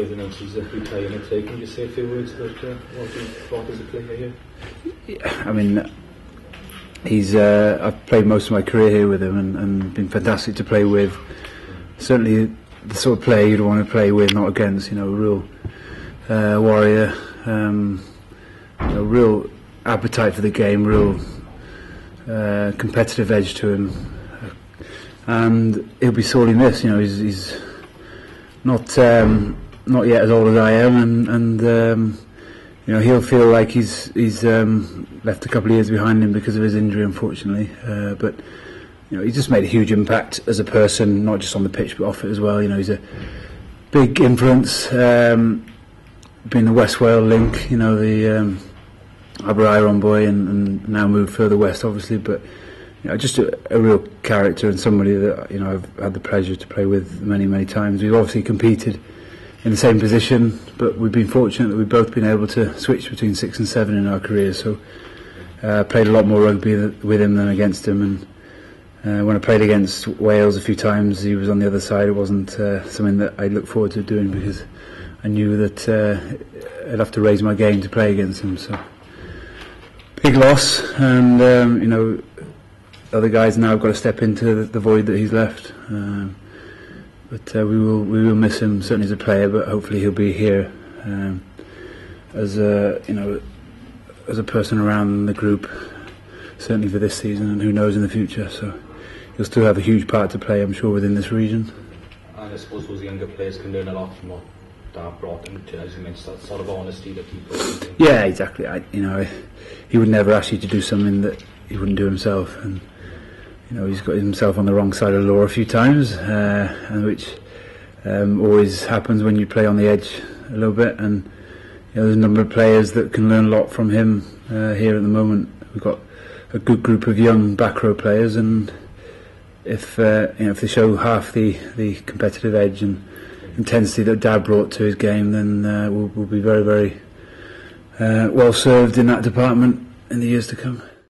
He's announced his retirement. Can you say a few words about what he thought as a player here? Yeah, I mean, I've played most of my career here with him and been fantastic to play with. Certainly the sort of player you'd want to play with, not against. You know, a real warrior, real appetite for the game, real competitive edge to him, and he'll be sorely missed. You know, he's not yet as old as I am, and you know, he'll feel like he's left a couple of years behind him because of his injury, unfortunately. But you know, he's just made a huge impact as a person, not just on the pitch but off it as well. You know, he's a big influence, being the West Wales link. You know, the Aberystwyth boy, and now moved further west, obviously. But you know, just a real character and somebody that, you know, I've had the pleasure to play with many times. We've obviously competed in the same position, but we've been fortunate that we've both been able to switch between 6 and 7 in our careers. So played a lot more rugby with him than against him, and when I played against Wales a few times, he was on the other side. It wasn't something that I looked forward to doing because I knew that I'd have to raise my game to play against him. So big loss, and you know, other guys now have got to step into the void that he's left. But we will miss him, certainly as a player, but hopefully he'll be here as a, you know, as a person around the group, certainly for this season, and who knows in the future. So he'll still have a huge part to play, I'm sure, within this region. And I suppose those younger players can learn a lot from what Dad brought them to, as you mentioned, that sort of honesty that people. Yeah, exactly. You know, he would never ask you to do something that he wouldn't do himself, and you know, he's got himself on the wrong side of the law a few times, and which always happens when you play on the edge a little bit. And you know, there's a number of players that can learn a lot from him here at the moment. We've got a good group of young back row players, and if you know, if they show half the competitive edge and intensity that Dad brought to his game, then we'll be very well served in that department in the years to come.